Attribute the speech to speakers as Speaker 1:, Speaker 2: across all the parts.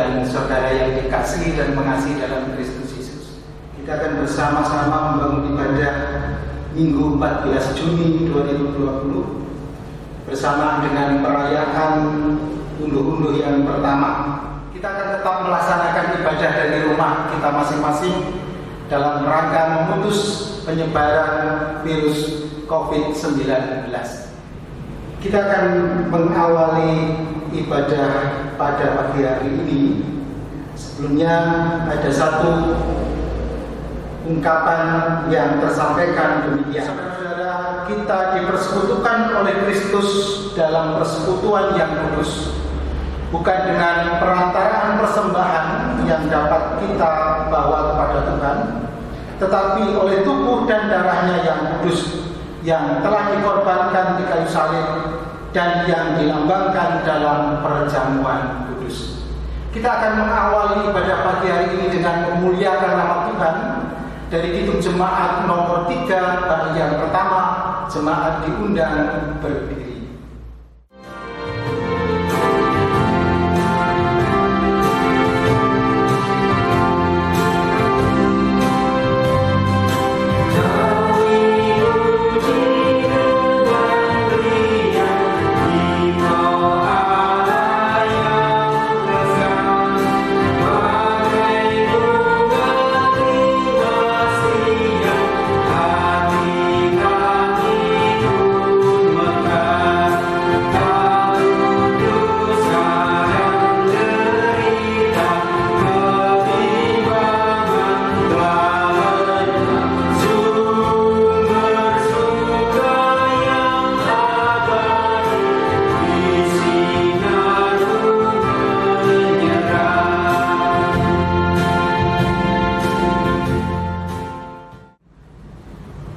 Speaker 1: dan saudara yang dikasihi dan mengasihi dalam Kristus Yesus. Kita akan bersama-sama membangun ibadah Minggu 14 Juni 2020 bersama dengan perayaan unduh-unduh yang pertama. Kita akan tetap melaksanakan ibadah dari rumah kita masing-masing dalam rangka memutus penyebaran virus COVID-19. Kita akan mengawali ibadah pada pagi hari ini. Sebelumnya ada satu ungkapan yang tersampaikan demikian. Saudara-saudara, kita dipersekutukan oleh Kristus dalam persekutuan yang kudus, bukan dengan perantaraan persembahan yang dapat kita bawa kepada Tuhan, tetapi oleh tubuh dan darahnya yang kudus, yang telah dikorbankan di kayu salib dan yang dilambangkan dalam perjamuan kudus. Kita akan mengawali ibadah pagi hari ini dengan memuliakan nama Tuhan dari Kidung Jemaat nomor 3 bait yang pertama. Jemaat diundang berdiri.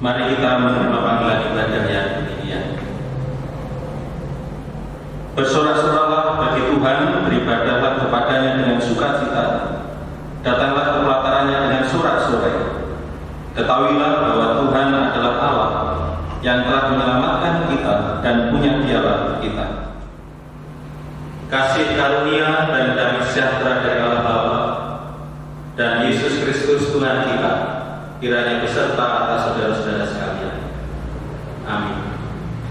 Speaker 2: Mari kita menerima panggilan ibadah yang demikian. Bersorak-soraklah bagi Tuhan, beribadahlah kepadanya dengan sukacita, datanglah ke pelatarannya dengan sorak-sorai. Ketahuilah bahwa Tuhan adalah Allah yang telah menyelamatkan kita dan punya Dialah kita. Kasih karunia dan damai sejahtera dari Allah Bapa dan Yesus Kristus Tuhan kita kiranya beserta atas saudara-saudara sekalian. Amin.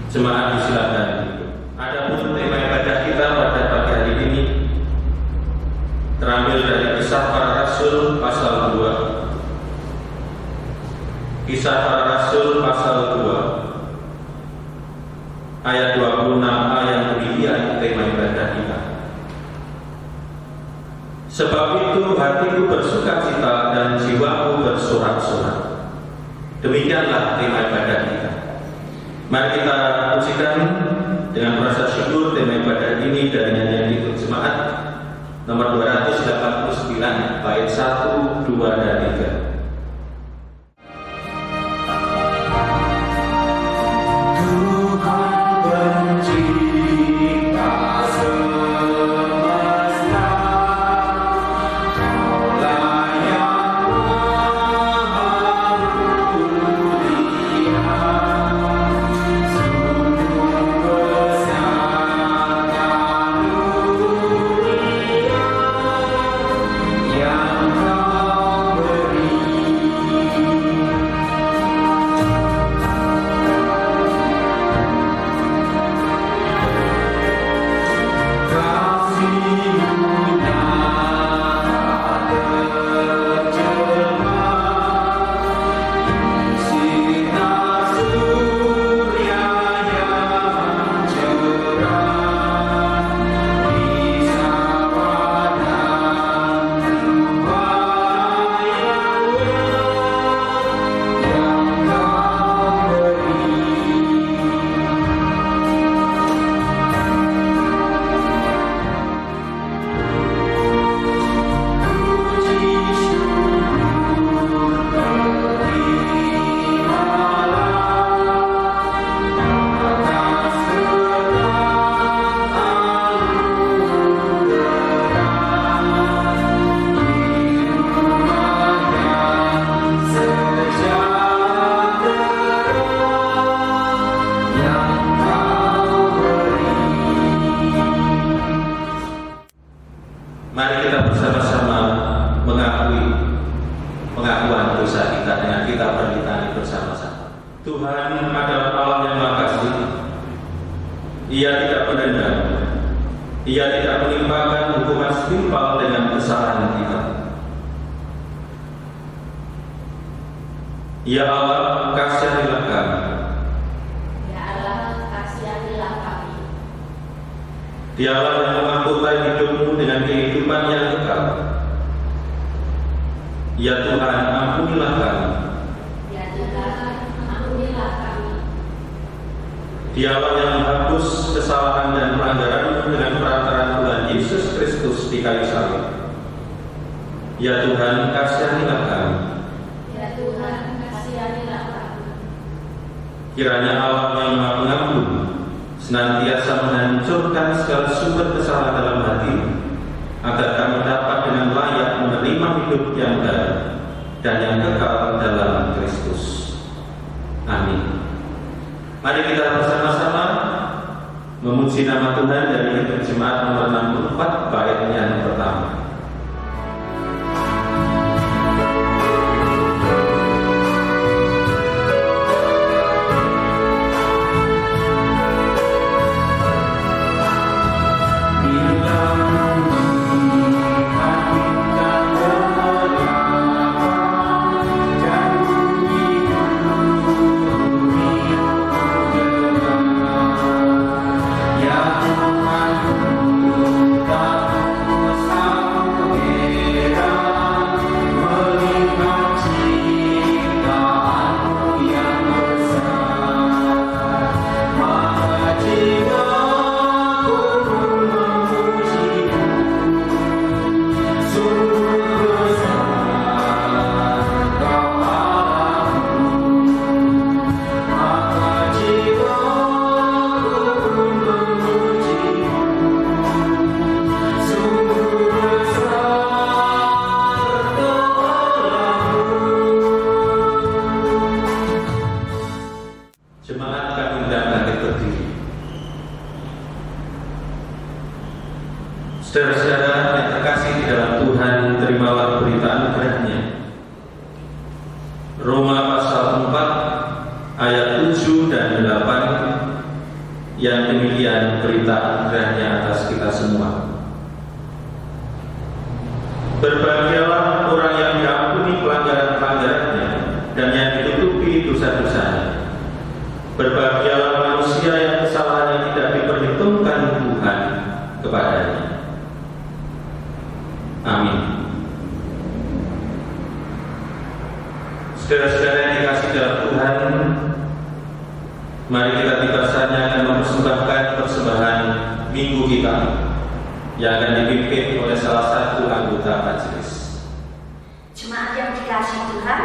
Speaker 2: Jemaat disilakan duduk. Adapun tema ibadah kita pada pagi hari ini terambil dari Kisah Para Rasul pasal 2. Kisah Para Rasul pasal 2 ayat 26a yang demikian tema ibadah kita. Sebab itu hatiku bersukacita dan jiwaku bersorak-sorak. Demikianlah tema ibadah kita. Mari kita pujikan dengan rasa syukur tema ibadah ini dari nyanyian Kidung Jemaat nomor 289 bait 1, 2 dan 3.
Speaker 3: Yang kau beri
Speaker 2: kita bersama-sama mengakui pengakuan dosa kita dengan kita berlitani bersama-sama. Tuhan adalah Allah yang Maha Kasih. Ia tidak mendendam. Ia tidak menimpakan hukuman setimpal dengan kesalahan kita. Ya Allah, kasihanilah kami.
Speaker 3: Ya Allah, kasihanilah kami.
Speaker 2: Dialah yang memahkota hidupmu dengan kehidupan yang kekal. Ya Tuhan, ampunilah kami.
Speaker 3: Ya Tuhan, ampunilah kami.
Speaker 2: Dialah yang menghapus kesalahan dan pelanggaran dengan perantaraan Tuhan Yesus Kristus di kayu salib. Ya Tuhan, kasihanilah kami.
Speaker 3: Ya Tuhan, kasihanilah kami.
Speaker 2: Kiranya Allah yang Maha Pengampun senantiasa menghancurkan segala sumber kesalahan dalam hati, agar kami dapat dengan layak menerima hidup yang baru dan yang kekal dalam Kristus. Amin. Mari kita bersama-sama memuji nama Tuhan dari Himne Jemaat nomor 64 bait yang pertama. Jemaat kami undang bangkit berdiri. Saudara-saudara yang terkasih di dalam Tuhan, terimalah berita anugerah-Nya. Roma pasal 4 ayat 7 dan 8, yang demikian berita anugerah-Nya atas kita semua. Berbahagialah orang yang diampuni pelanggaran-pelanggarannya dan yang ditutupi dosa-dosanya. Berbahagialah manusia yang kesalahannya tidak diperhitungkan Tuhan kepadanya. Amin. Saudara-saudara yang dikasih dalam Tuhan, mari kita tiba saatnya akan mempersembahkan persembahan minggu kita yang akan dipimpin oleh salah satu anggota majelis.
Speaker 3: Jemaat yang dikasih Tuhan,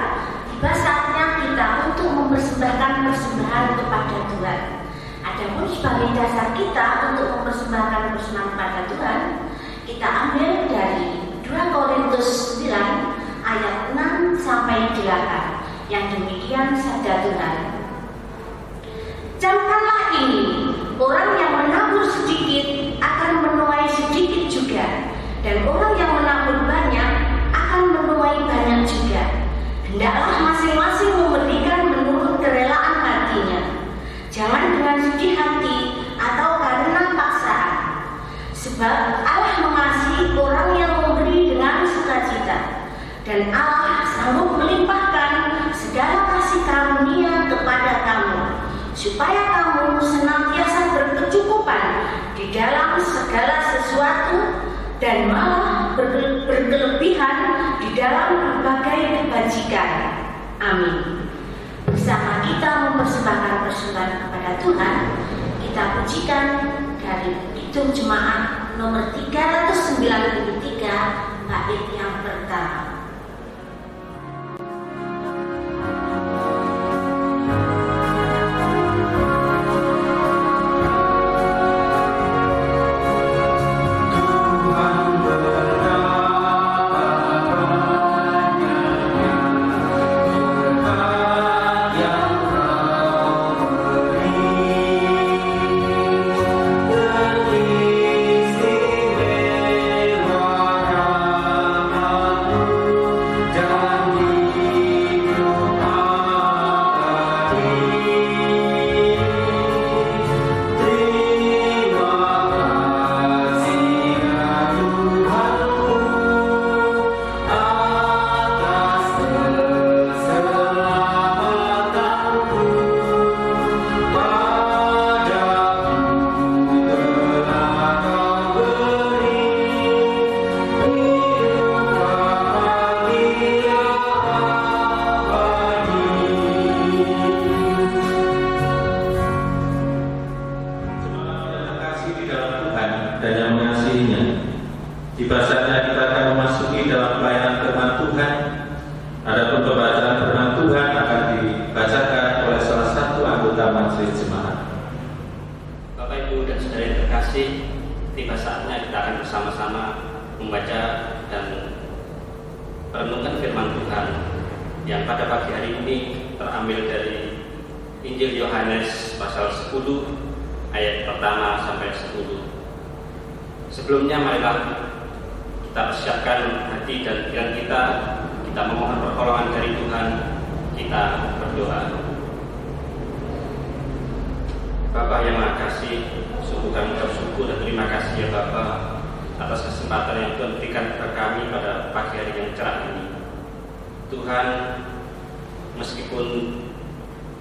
Speaker 3: tiba saatnya kita untuk mempersembahkan persembahan kepada Tuhan. Adapun sebagai dasar kita untuk mempersembahkan persembahan kepada Tuhan, kita ambil dari 2 Korintus 9 ayat 6 sampai 8, yang demikian sabda Tuhan. Camkanlah ini, orang yang menabur sedikit akan menuai sedikit juga, dan orang yang menabur banyak akan menuai banyak juga. Hendaklah masing-masing memberikan menurut kerelaan hatinya, jangan dengan sedih hati atau karena paksaan. Sebab Allah mengasihi orang yang memberi dengan sukacita, dan Allah sanggup melimpahkan segala kasih karunia kepada kamu, supaya kamu senantiasa berkecukupan di dalam segala sesuatu dan malah berkelebihan di dalam berbagai kebajikan. Amin. Bersama kita mempersembahkan persembahan kepada Tuhan, kita pujikan dari Hitung Jemaat nomor 393 bait yang pertama.
Speaker 1: Istimewa
Speaker 2: memasuki dalam pelayanan firman Tuhan. Adapun pembacaan firman Tuhan akan dibacakan oleh salah satu anggota majelis jemaat.
Speaker 4: Bapak, Ibu, dan saudara yang terkasih, tiba saatnya kita akan bersama-sama membaca dan merenungkan firman Tuhan yang pada pagi hari ini terambil dari Injil Yohanes pasal 10 ayat pertama sampai 10. Sebelumnya marilah kita persiapkan hati dan pikiran kita memohon pertolongan dari Tuhan, kita berdoa. Bapa yang Maha Kasih, sungguh kami bersyukur dan terima kasih ya Bapa atas kesempatan yang Tuhan berikan kepada kami pada pagi hari yang cerah ini. Tuhan, meskipun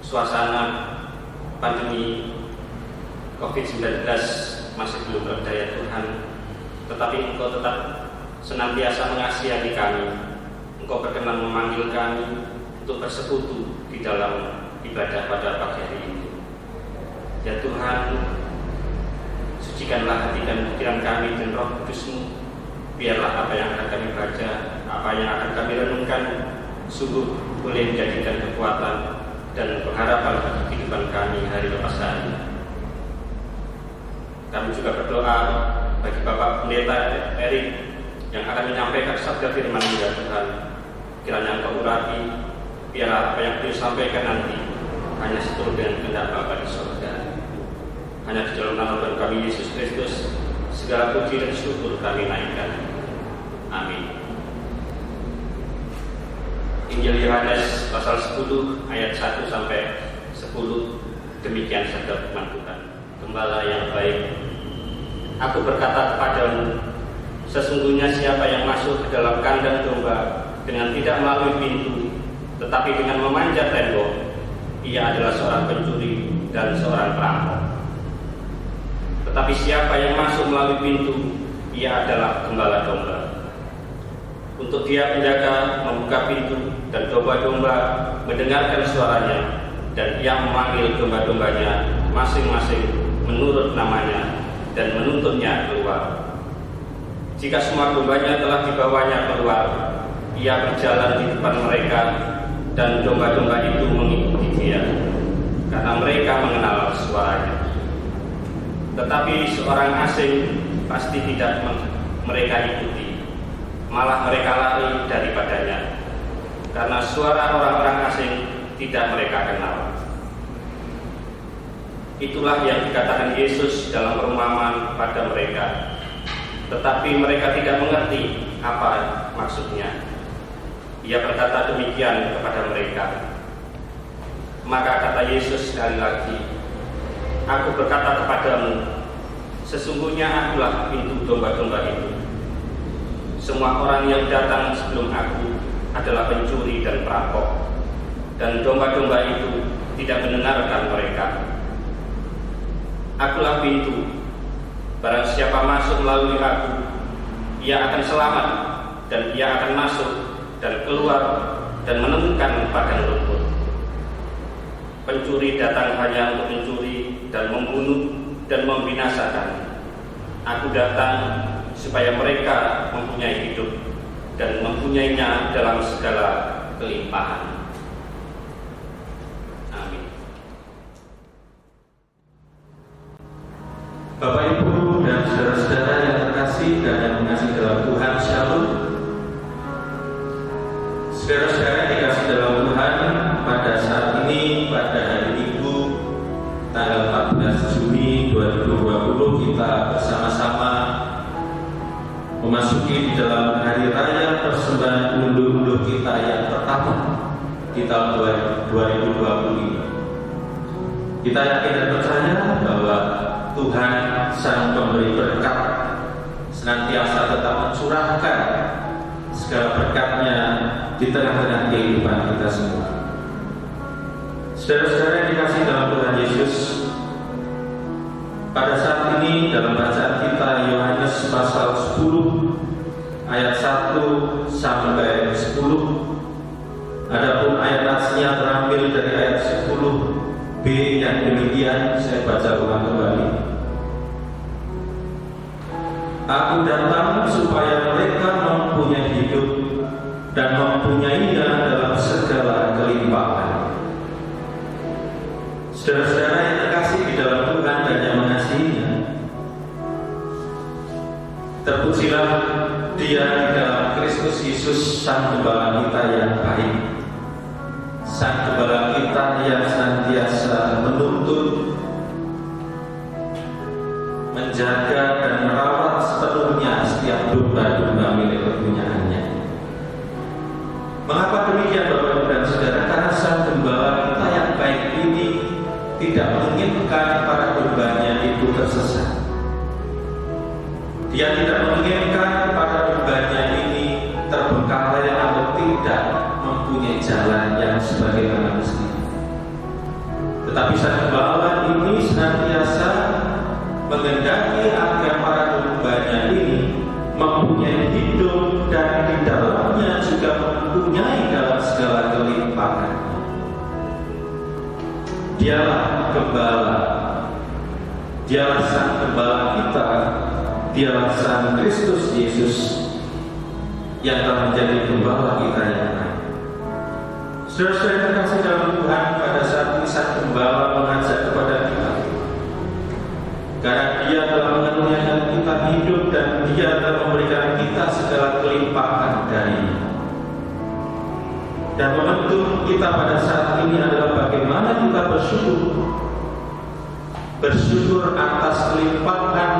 Speaker 4: suasana pandemi COVID-19 masih belum reda ya Tuhan, tetapi Engkau tetap senantiasa mengasihani kami. Engkau berkenan memanggil kami untuk bersekutu di dalam ibadah pada pagi hari ini. Ya Tuhan, sucikanlah hati dan pikiran kami dan Roh Kudus-Mu. Biarlah apa yang akan kami baca, apa yang akan kami renungkan, sungguh boleh menjadikan kekuatan dan pengharapan bagi kehidupan kami hari lepas hari. Kami juga berdoa bagi Bapak Pendeta Erik yang akan menyampaikan sabda firman-Mu ya Tuhan. Kiranya Engkau urapi, biarlah apa yang beliau sampaikan nanti hanya seturut dengan kehendak Bapa di surga. Hanya di dalam nama Tuhan kami Yesus Kristus segala puji dan syukur kami naikkan. Amin. Injil Yohanes pasal 10 ayat 1 sampai 10. Demikian sabda firman Tuhan. Gembala yang baik, aku berkata kepadamu, sesungguhnya siapa yang masuk ke dalam kandang domba dengan tidak melalui pintu, tetapi dengan memanjat tembok, ia adalah seorang pencuri dan seorang perampok. Tetapi siapa yang masuk melalui pintu, ia adalah gembala domba. Untuk dia penjaga membuka pintu, dan domba-domba mendengarkan suaranya, dan ia memanggil domba-dombanya masing-masing menurut namanya, dan menuntutnya keluar. Jika semua dombanya telah dibawanya keluar, ia berjalan di depan mereka, dan domba-domba itu mengikuti dia, karena mereka mengenal suaranya. Tetapi seorang asing pasti tidak mereka ikuti, malah mereka lari daripadanya, karena suara orang-orang asing tidak mereka kenal. Itulah yang dikatakan Yesus dalam perumpamaan pada mereka, tetapi mereka tidak mengerti apa maksudnya. Ia berkata demikian kepada mereka. Maka kata Yesus sekali lagi, aku berkata kepadamu, sesungguhnya akulah pintu domba-domba itu. Semua orang yang datang sebelum aku adalah pencuri dan perampok, dan domba-domba itu tidak mendengarkan mereka. Akulah pintu. Barang siapa masuk melalui aku, ia akan selamat, dan ia akan masuk dan keluar dan menemukan padang rumput. Pencuri datang hanya untuk mencuri dan membunuh dan membinasakan. Aku datang supaya mereka mempunyai hidup dan mempunyainya dalam segala kelimpahan. Amin.
Speaker 2: Bapak, Ibu, dan saudara-saudara yang terkasih dan yang mengasihi dalam Tuhan, Shalom. Saudara-saudara yang dikasih dalam Tuhan, pada saat ini, pada hari Minggu tanggal 14 Juni 2020, kita bersama-sama memasuki di dalam hari raya persembahan undur-undur kita yang pertama di tahun 2020 ini. Kita yakin dan percaya bahwa Tuhan Sang Pemberi berkat senantiasa tetap mencurahkan segala berkat-Nya di tengah-tengah kehidupan kita semua. Saudara-saudara yang dikasihi dalam Tuhan Yesus, pada saat ini dalam bacaan kita Yohanes pasal 10 ayat 1 sampai 10. Adapun ayat aslinya terambil dari ayat 10b yang demikian, saya baca ulang kembali. Aku datang supaya mereka mempunyai hidup mempunyainya dalam segala kelimpahan. Saudara-saudara yang terkasih di dalam Tuhan dan yang mengasihinya, terpujilah Dia di dalam Kristus Yesus, Sang Gembala kita yang baik, Sang Gembala kita yang senantiasa menuntun, menjaga dan merawat sepenuhnya setiap domba-domba milik kepunyaannya. Mengapa demikian Bapak Ibu dan Saudara? Karena Sang Gembala kita yang baik ini tidak menginginkan para dombanya itu tersesat. Dia tidak menginginkan para dombanya ini terbengkalai atau tidak mempunyai jalan yang sebagaimana mestinya. Tetapi Sang Gembala ini senantiasa menghendaki agar para dombanya ini mempunyai hidup dan di dalamnya juga mempunyai dalam segala kelimpahan. Dialah Gembala, Dialah Sang Gembala kita, Dialah Sang Kristus Yesus yang telah menjadi Gembala kita yang baik. Saudara-saudara yang terkasih dalam Tuhan, pada saat ini Sang Gembala mengajak kepada kita, karena Dia telah mengaruniakan kita hidup dan Dia telah memberikan kita segala kelimpahan darinya. Dan momentum kita pada saat ini adalah bagaimana kita bersyukur atas kelimpahan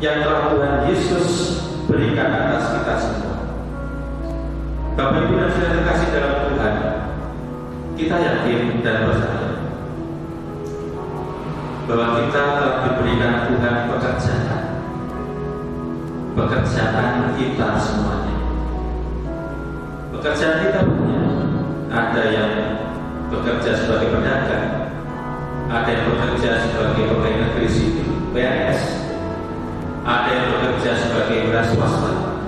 Speaker 2: yang telah Tuhan Yesus berikan atas kita semua. Bapak Ibu dan Saudara terkasih dalam Tuhan, kita yakin dan percaya bahwa kita telah diberikan Tuhan pekerjaan kita semuanya. Pekerjaan kita punya, ada yang bekerja sebagai pedagang, ada yang bekerja sebagai pegawai negeri sipil PNS, ada yang bekerja sebagai wira swasta,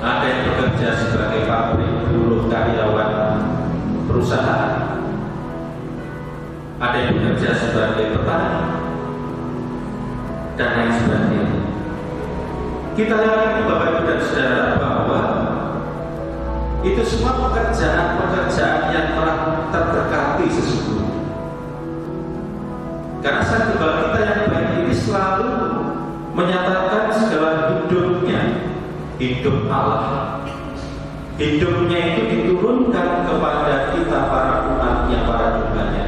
Speaker 2: ada yang bekerja sebagai pabrik, buruh, karyawan perusahaan, ada yang bekerja sebagai petani, dan lain sebagainya. Kita yakin Bapak Ibu dan Saudara bahwa itu semua pekerjaan-pekerjaan yang telah terberkati sesungguhnya. Karena Sang Gembala kita yang baik ini selalu menyatakan segala hidupnya, hidup Allah. Hidupnya itu diturunkan kepada kita para umatnya, para dombanya.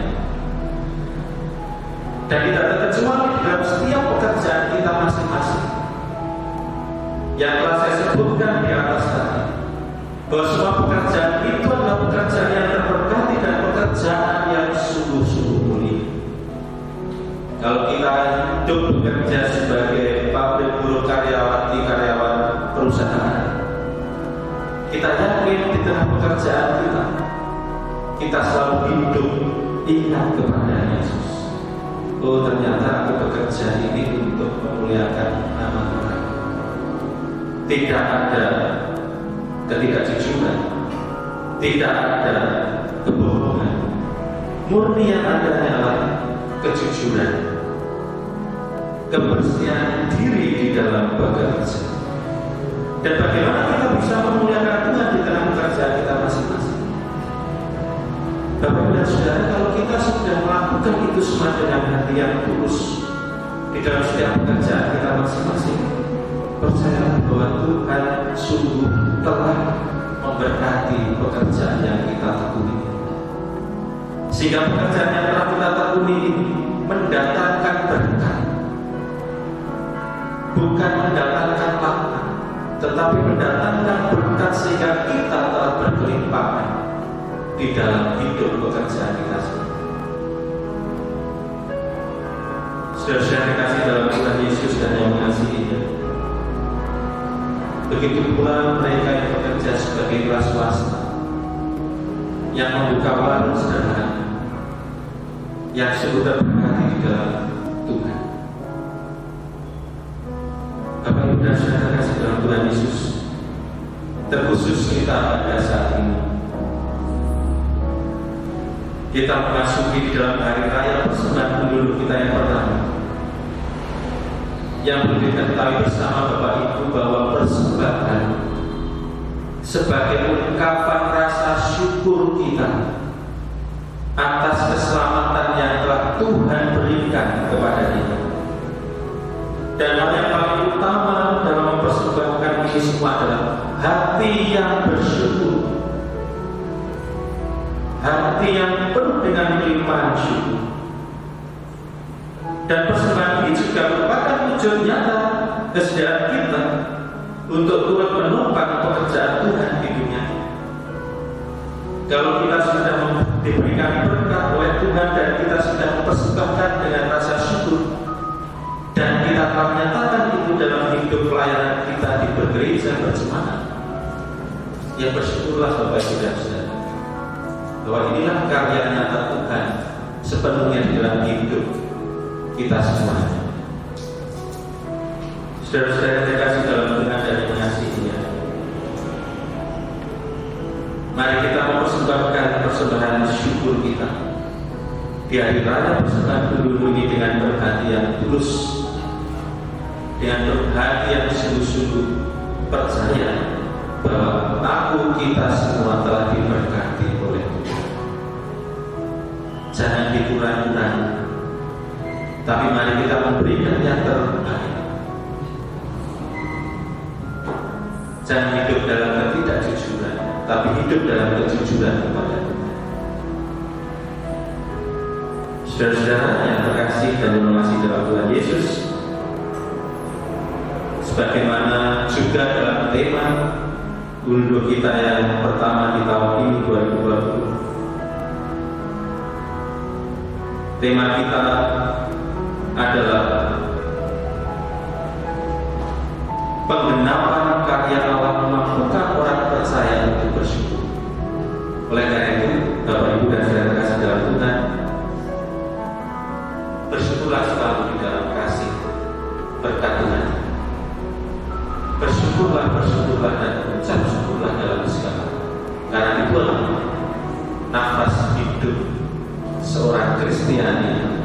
Speaker 2: Dan tidak terkecuali dalam setiap pekerjaan kita masing-masing. Yang telah saya sebutkan di atas tadi, bahwa semua pekerjaan itu adalah pekerjaan yang terberkati dan pekerjaan yang sungguh-sungguh mulia. Kalau kita hidup bekerja sebagai pabrik, buruh, karyawan perusahaan, kita yakin di tengah pekerjaan kita selalu hidup ingat kepada Yesus. Oh, ternyata aku bekerja ini untuk memuliakan nama Tuhan. Tidak ada ketidakjujuran, tidak ada kebohongan. Murni yang ada adalah kejujuran, kebersihan diri di dalam bekerja. Dan bagaimana kita bisa memuliakan Tuhan di tengah pekerjaan kita masing-masing? Bapak dan Saudara, kalau kita sudah melakukan itu semua dengan hati yang tulus di dalam setiap pekerjaan kita masing-masing, percayalah bahwa Tuhan sungguh telah memberkati pekerjaan yang kita tekuni, sehingga pekerjaan yang telah kita tekuni ini mendatangkan berkat, bukan mendatangkan laknat, tetapi mendatangkan berkat sehingga kita telah berkelimpahan di dalam hidup pekerjaan kita sendiri. Saudara-saudara dikasih dalam Tuhan Yesus dan yang mengasihinya, begitu pula mereka yang bekerja sebagai wira swasta, yang membuka warung sederhana, yang sungguh terberkati di dalam Tuhan. Bapak Ibu dan Saudara kasih dalam Tuhan Yesus, terkhusus kita pada saat ini, kita memasuki di dalam hari raya persembahan penduduk kita yang pertama, yang perlu diketahui bersama Bapak Ibu bahwa persembahan sebagai ungkapan rasa syukur kita atas keselamatan yang telah Tuhan berikan kepada kita. Dan hal yang paling utama dalam mempersembahkan ini semua adalah hati yang bersyukur, hati yang penuh dengan limpahan syukur. Dan persembahan ini juga merupakan wujud nyata kesediaan kita untuk turut menopang pekerjaan Tuhan di dunia. Kalau kita sudah diberikan berkat oleh Tuhan dan kita sudah mempersembahkan dengan rasa syukur, dan kita telah menyatakan itu dalam hidup pelayanan kita di bergereja berjemaat, ya bersyukurlah Bapak Ibu dan Saudara, bahwa inilah karya nyata Tuhan sepenuhnya di dalam hidup kita semuanya. Saudara-saudara yang kasih dalam Tuhan dan mengasihinya, mari kita mempersembahkan persembahan syukur kita di hari raya persembahan dulu ini dengan berhati yang tulus, dengan berhati yang sungguh-sungguh percaya bahwa kita semua telah diberkati oleh Tuhan. Jangan dikurang-kurangi, tapi mari kita memberikan yang terbaik. Jangan hidup dalam ketidakjujuran, tapi hidup dalam kejujuran kepada Tuhan. Saudara-saudara yang terkasih dan mengasihi dalam Tuhan Yesus, sebagaimana juga dalam tema unduh kita yang pertama di tahun ini 2020, tema kita adalah penggenapan karya Allah memampukan orang percaya untuk bersyukur. Oleh karena itu, Bapak Ibu dan saudara kasih dalam Tuhan, bersyukurlah selalu di dalam kasih berkat Tuhan. Bersyukurlah dan ucap syukurlah dalam segala. Karena itulah nafas hidup seorang Kristiani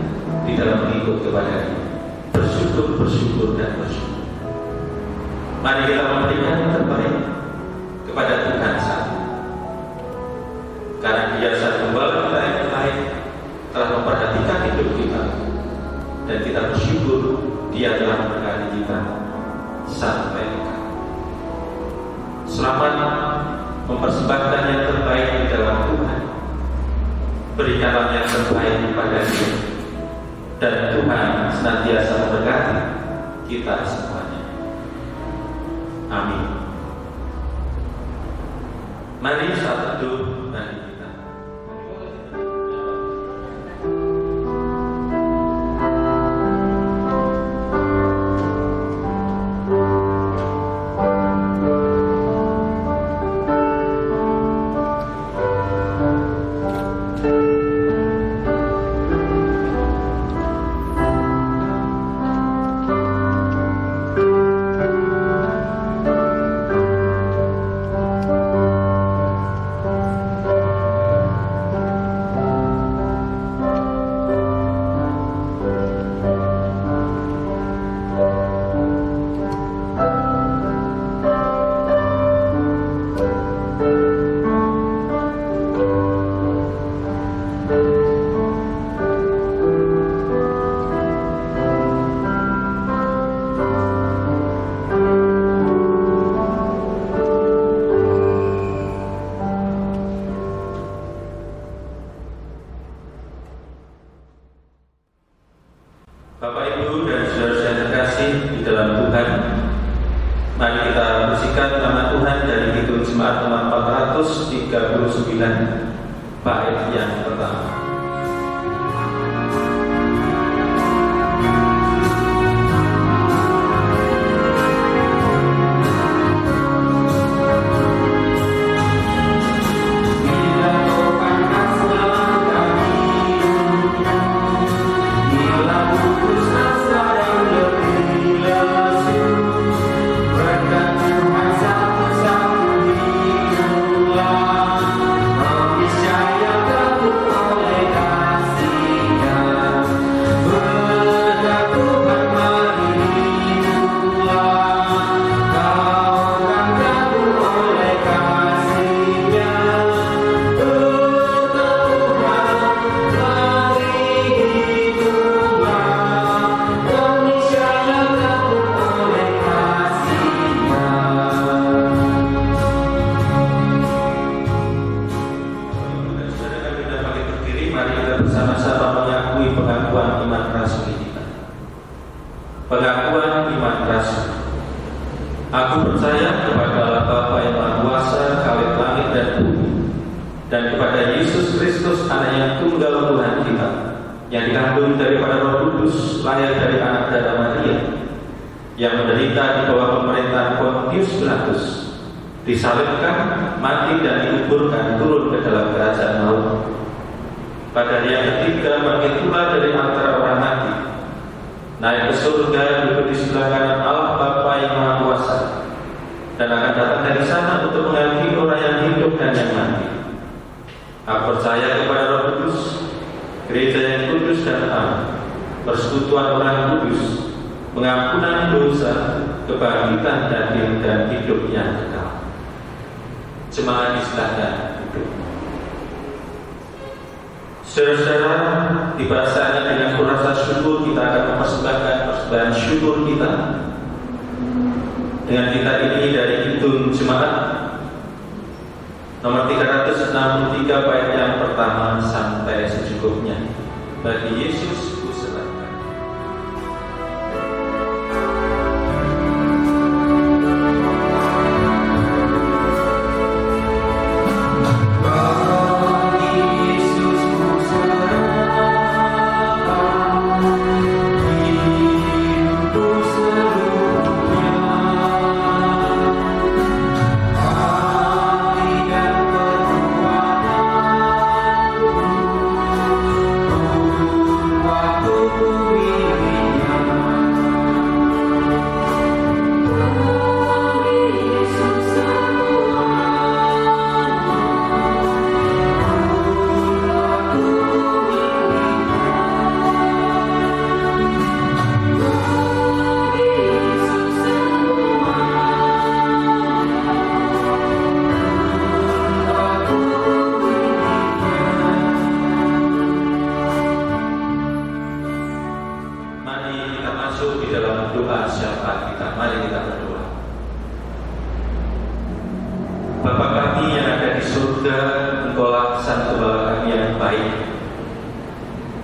Speaker 2: di dalam mengikut kepada Dia. Bersyukur dan bersyukur. Mari kita memberikan yang terbaik kepada Tuhan saat ini. Karena Dia saat Gembala kita yang terbaik telah memperhatikan hidup kita, dan kita bersyukur Dia telah memberkati kita sampai dekat. Selamat mempersembahkan yang terbaik di dalam Tuhan. Berikanlah yang terbaik kepada Dia, dan Tuhan senantiasa memberkati kita semuanya. Amin. Mari saat teduh bagi kita. Bapak Ibu dan saudara yang terkasih di dalam Tuhan, mari kita bersihkan nama Tuhan dari Kidung Jemaat nomor 439 bait yang pertama.
Speaker 5: Niscaya kamu oleh
Speaker 2: Yesus Kristus, anak yang tunggal Tuhan kita, yang dikandung daripada Roh Kudus, lahir dari anak darah Maria, yang menderita di bawah pemerintahan Pontius Pilatus, disalibkan, mati dan dikuburkan, turun ke dalam kerajaan maut. Pada hari yang ketiga bangkit pula dari antara orang mati, naik ke surga, duduk di sebelah kanan Allah Bapa yang Maha Kuasa, dan akan datang dari sana untuk menghakimi orang yang hidup dan yang mati. Aku percaya kepada Roh Kudus, gereja yang kudus dan aman, persekutuan orang kudus, pengampunan dosa, kebangkitan daging dan hidup yang kekal. Jemaat disilahkan duduk. Saudara-saudara, di pada saatnya dengan rasa syukur kita akan mempersembahkan persembahan syukur kita. Dengan kita ini dari Kidung Jemaat nomor 363 bait yang pertama sampai secukupnya. Bagi Yesus kuserahkan.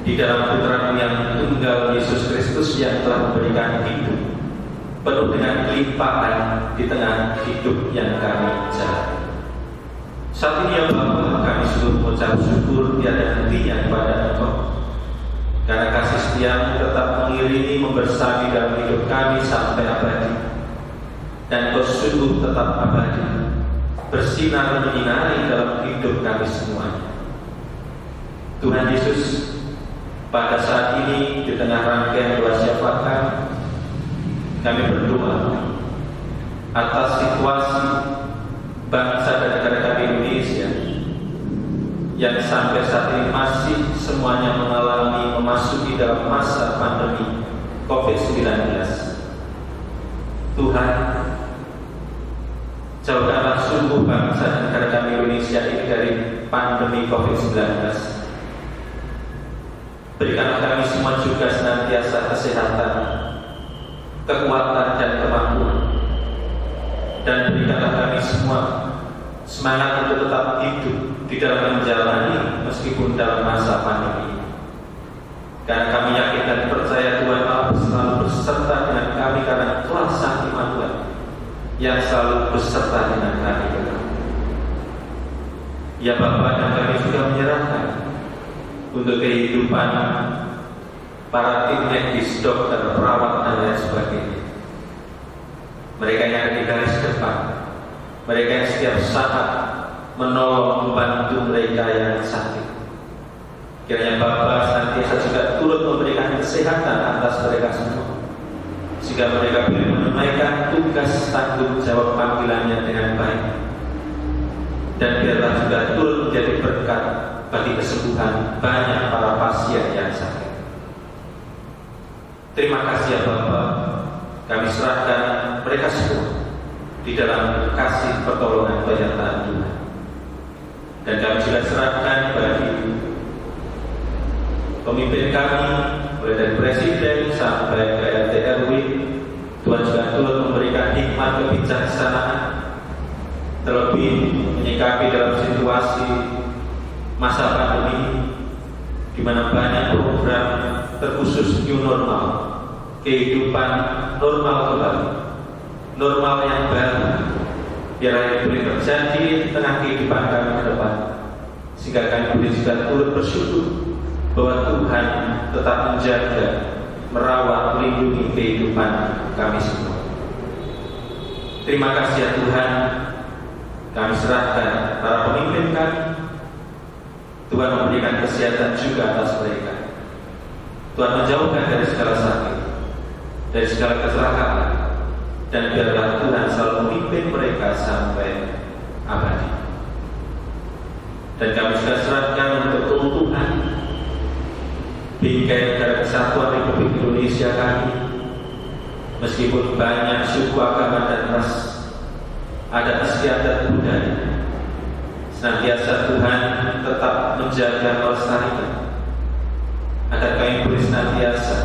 Speaker 2: Di dalam Putra-Mu yang tunggal Yesus Kristus yang telah memberikan hidup penuh dengan kelimpahan di tengah hidup yang kami jalani. Saat ini ya Bapa, kami sungguh mengucap syukur tiada hentinya kepada Engkau, karena kasih setia-Mu tetap mengiringi, membersami dalam hidup kami sampai abadi, dan Engkau sungguh tetap abadi, bersinar menyinari dalam hidup kami semuanya. Tuhan Yesus, pada saat ini di tengah rangkaian doa syafaat kami berdoa atas situasi bangsa dan negara kami Indonesia yang sampai saat ini masih semuanya memasuki dalam masa pandemi COVID-19. Tuhan, jauhkanlah sungguh bangsa dan negara kami Indonesia ini dari pandemi COVID-19. Berikanlah kami semua juga senantiasa kesehatan, kekuatan dan kemampuan, dan berikanlah kami semua semangat untuk tetap hidup di dalam menjalani meskipun dalam masa pandemi. Karena kami yakin dan percaya Tuhan Allah selalu berserta dengan kami, karena telah Sang Immanuel yang selalu berserta dengan kami. Ya Bapa, dan kami juga menyerahkan untuk kehidupan para tim medis, dokter, perawat, dan lain sebagainya. Mereka yang ada di garis depan, mereka yang setiap saat menolong, membantu mereka yang sakit. Kiranya Bapa senantiasa juga turut memberikan kesehatan atas mereka semua, sehingga mereka boleh menunaikan tugas tanggung jawab panggilannya dengan baik. Dan biarlah juga turut menjadi berkat bagi kesembuhan banyak para pasien yang sakit. Terima kasih ya Bapa, kami serahkan mereka semua di dalam kasih pertolongan penyertaan Tuhan. Dan kami juga serahkan bagi pemimpin kami, mulai dari Presiden sampai ke RT RW. Tuhan juga turut memberikan hikmat kebijaksanaan, terlebih menyikapi dalam situasi masa pandemi di mana banyak program terkhusus new normal, kehidupan normal kembali, normal yang baru, biar ini boleh terjadi di tengah kehidupan kami ke depan, sehingga kami boleh juga turut bersyukur bahwa Tuhan tetap menjaga, merawat, melindungi kehidupan kami semua. Terima kasih ya Tuhan, kami serahkan para pemimpin kami. Tuhan memberikan kesehatan juga atas mereka. Tuhan menjauhkan dari segala sakit, dari segala kecelakaan, dan biarlah Tuhan selalu memimpin mereka sampai abadi. Dan kami juga serahkan untuk keutuhan bingkai negara kesatuan Republik Indonesia kami. Meskipun banyak suku, agama, dan ras, adat istiadat budaya, senantiasa Tuhan tetap menjaga melestarikan, agar kami boleh senantiasa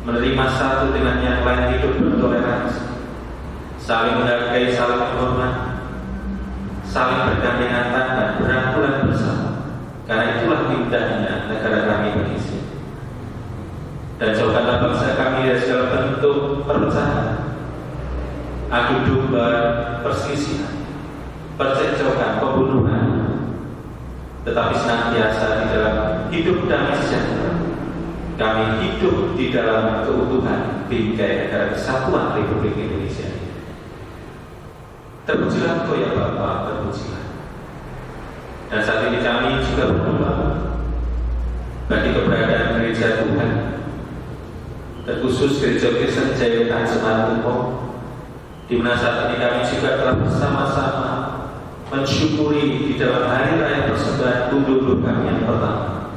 Speaker 2: menerima satu dengan yang lain, hidup bertoleransi, saling menghargai, saling menghormati, saling bergandengan tangan, berangkulan bersama. Karena itulah indahnya negara kami Indonesia. Dan jauhkanlah bangsa kami dari segala bentuk perpecahan, adu domba, perselisihan, percekcokan, pembunuhan, tetapi senantiasa di dalam hidup damai sejahtera. Kami hidup di dalam keutuhan bingkai negara kesatuan Republik Indonesia. Terpujilah Engkau ya Bapa, terpujilah. Dan saat ini kami juga berdoa bagi keberadaan gereja Tuhan, terkhusus Gereja Kristen Jaya Semarang, di mana saat ini kami juga telah bersama-sama mensyukuri di dalam hari raya persembahan undur kami yang pertama.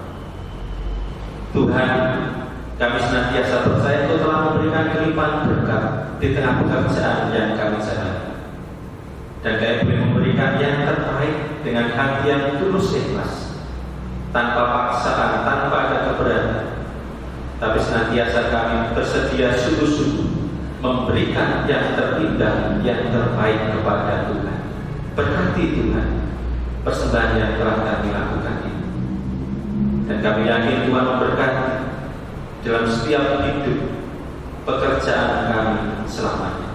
Speaker 2: Tuhan, kami senantiasa percaya Engkau telah memberikan kelimpahan berkat di tengah pekerjaan yang kami jalani, dan kami boleh memberikan yang terbaik dengan hati yang tulus ikhlas, tanpa paksaan, tanpa ada keberatan, tapi senantiasa kami bersedia sungguh-sungguh memberikan yang terindah, yang terbaik kepada Tuhan. Berkati Tuhan persembahan yang telah kami lakukan ini, dan kami yakin Tuhan memberkati dalam setiap hidup pekerjaan kami selamanya.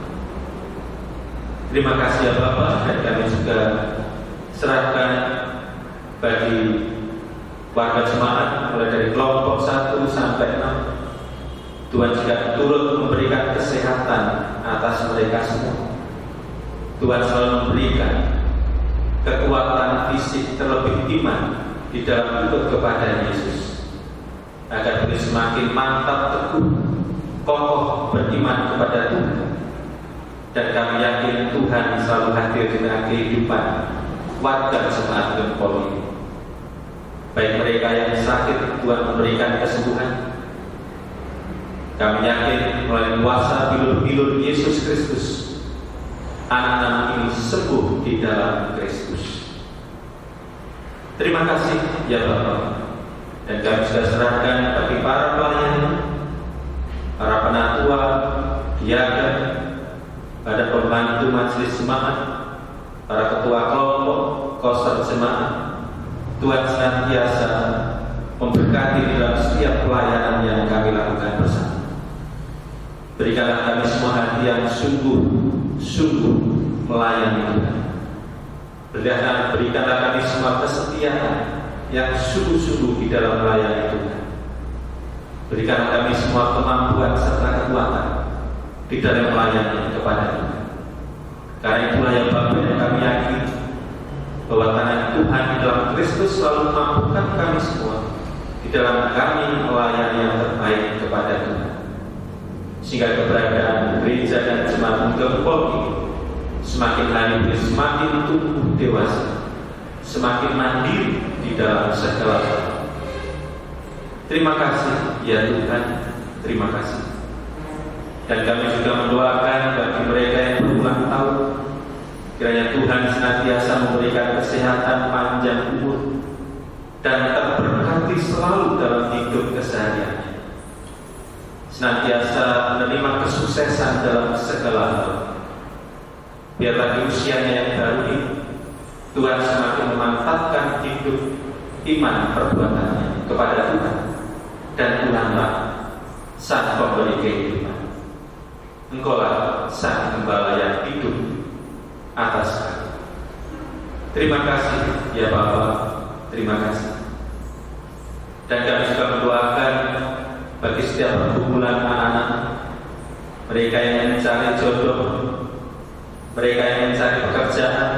Speaker 2: Terima kasih ya Bapak, dan kami juga serahkan bagi warga jemaat mulai dari kelompok 1 sampai 6. Tuhan juga turut memberikan kesehatan atas mereka semua. Tuhan selalu memberikan kekuatan fisik, terlebih iman di dalam ikut kepada Yesus, agar boleh semakin mantap, teguh, kokoh beriman kepada Tuhan. Dan kami yakin Tuhan selalu hadir di tengah kehidupan warga jemaat Gempol ini. Baik mereka yang sakit, Tuhan memberikan kesembuhan. Kami yakin melalui kuasa bilur-bilur Yesus Kristus, anak-anak ini sembuh di dalam Kristus. Terima kasih ya Bapak. Dan kami sudah serahkan bagi para pelayan, para penatua, diaken, pada pembantu majelis jemaat, para ketua kelompok, koster jemaat. Tuhan senantiasa memberkati di dalam setiap pelayanan yang kami lakukan bersama. Berikanlah kami semua hati yang sungguh-sungguh melayani Tuhan. Berikanlah kami semua kesetiaan yang sungguh-sungguh di dalam melayani Tuhan. Berikanlah kami semua kemampuan serta kekuatan di dalam melayani kepada Tuhan. Karena itulah yang Bapak yang kami yakin bahwa tangan Tuhan di dalam Kristus selalu mampukan kami semua di dalam kami melayani yang terbaik kepada Tuhan, sehingga keberadaan gereja dan jemaat Gempol ini semakin hari semakin tumbuh dewasa, semakin mandiri di dalam segala hal. Terima kasih ya Tuhan, terima kasih. Dan kami juga mendoakan bagi mereka yang berulang tahun, kiranya Tuhan senantiasa memberikan kesehatan, panjang umur, dan terberkati selalu dalam hidup kesehariannya. Senantiasa menerima kesuksesan dalam segala hal. Biarlah di usianya yang baru ini Tuhan semakin memantapkan hidup iman perbuatannya kepada Tuhan, dan Tuhanlah sang pemberi kehidupan. Engkaulah sang gembala yang hidup atas kami. Terima kasih ya Bapa, terima kasih. Dan kami juga mendoakan bagi setiap pergumulan anak-anak, mereka yang mencari jodoh, mereka yang mencari pekerjaan,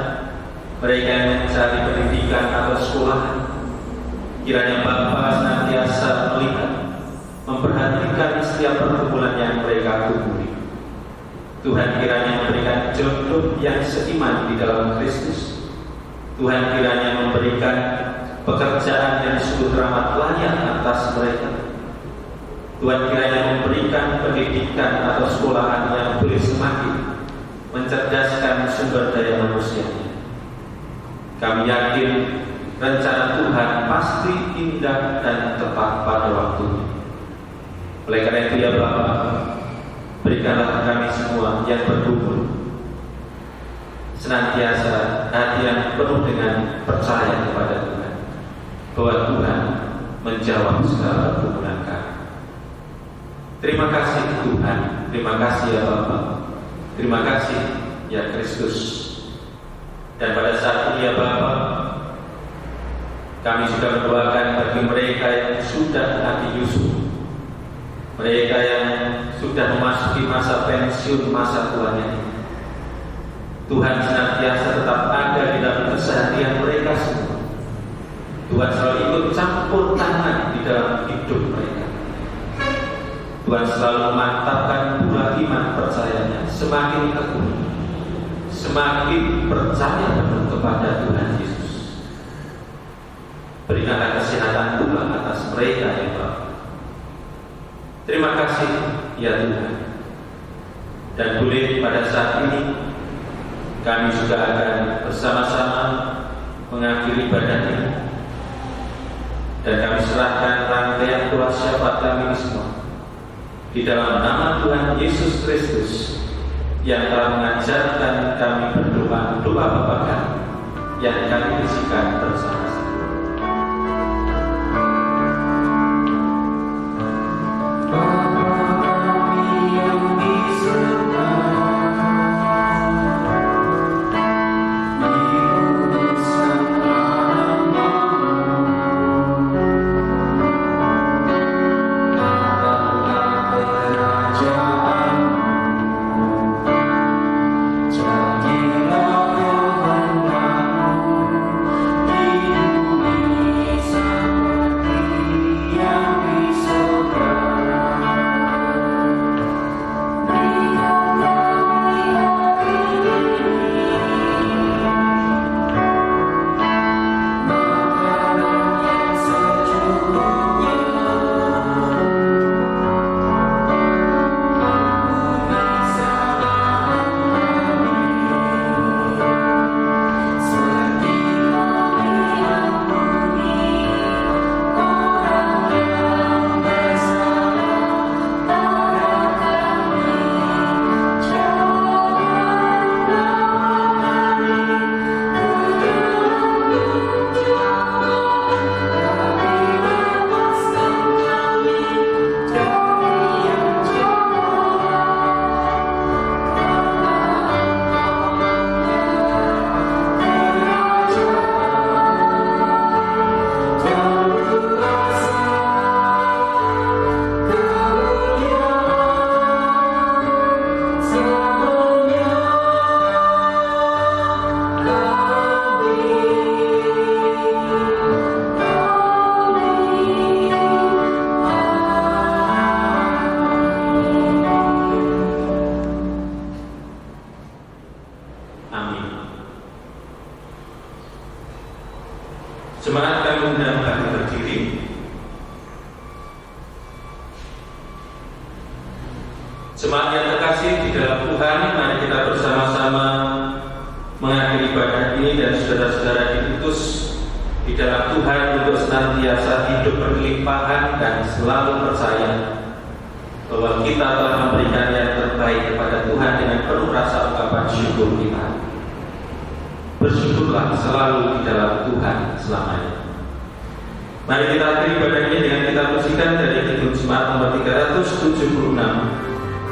Speaker 2: mereka yang mencari pendidikan atau sekolah. Kiranya Bapa senantiasa melihat, memperhatikan setiap pergumulan yang mereka gumuli. Tuhan kiranya memberikan jodoh yang seiman di dalam Kristus. Tuhan kiranya memberikan pekerjaan yang sungguh teramat layak atas mereka. Tuhan kiranya memberikan pendidikan atau sekolahan yang boleh semakin mencerdaskan sumber daya manusianya. Kami yakin rencana Tuhan pasti indah dan tepat pada waktunya. Oleh karena itu ya Bapa, berikanlah kami semua yang bergumul senantiasa hati yang penuh dengan percaya kepada Tuhan, bahwa Tuhan menjawab segala pergumulan kami. Terima kasih Tuhan, terima kasih ya Bapa, terima kasih ya Kristus. Dan pada saat ini ya Bapa, kami sudah mendoakan bagi mereka yang sudah mati Yusuf, mereka yang sudah memasuki masa pensiun, masa tuanya ini. Tuhan senantiasa tetap ada di dalam keseharian mereka semua. Tuhan selalu ikut campur tangan di dalam hidup mereka. Tuhan selalu memantapkan pula iman percayanya, semakin teguh, semakin percaya penuh kepada Tuhan Yesus. Berikanlah kesehatan pula atas mereka ya Bapa. Terima kasih ya Tuhan. Dan boleh pada saat ini kami juga akan bersama-sama mengakhiri ibadah ini, dan kami serahkan rangkaian doa syafaat kami semua di dalam nama Tuhan Yesus Kristus yang telah mengajarkan kami berdoa doa Bapa kami yang kami bisikan bersama-sama. Jemaat kami undang kami berdiri. Jemaat yang terkasih di dalam Tuhan, mari kita bersama-sama mengakhiri ibadah ini, dan saudara-saudara diutus di dalam Tuhan untuk senantiasa hidup berlimpahan dan selalu percaya bahwa kita telah memberikan yang terbaik kepada Tuhan dengan penuh rasa ungkapan syukur kita. Bersyukurlah selalu di dalam Tuhan selamanya. Mari kita akhiri ibadah ini dengan kita musikan dari Kidung Jemaat nomor 376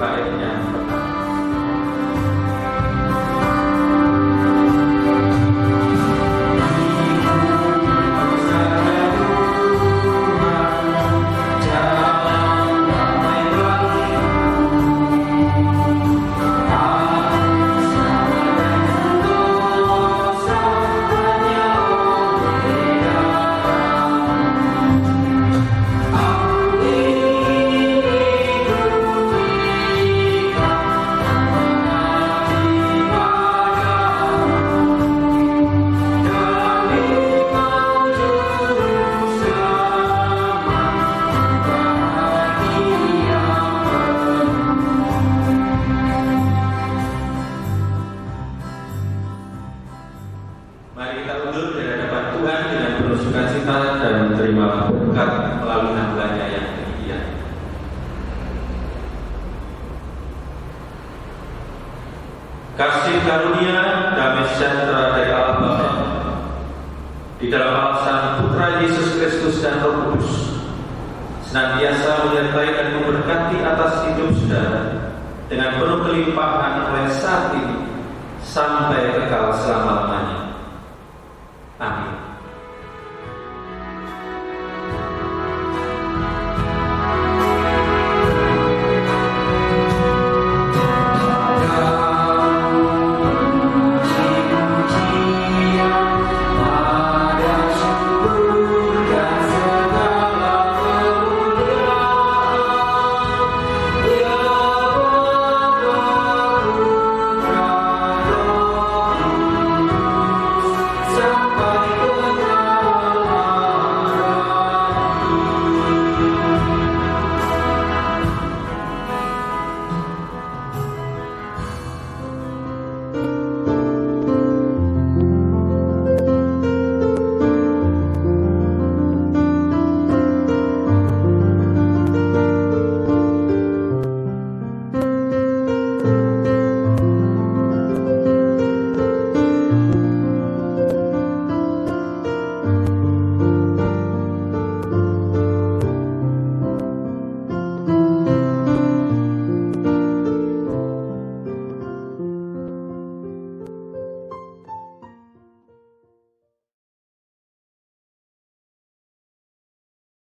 Speaker 2: baitnya pertama. Mari kita undur dari hadapan Tuhan dengan penuh sukacita dan menerima berkat melalui hamba-Nya yang demikian. Kasih karunia, damai sejahtera dari Allah Bapa di dalam hal Sang Putra Yesus Kristus dan Roh Kudus senantiasa menyertai dan memberkati atas hidup saudara dengan penuh kelimpahan mulai saat ini sampai kekal selama-lamanya.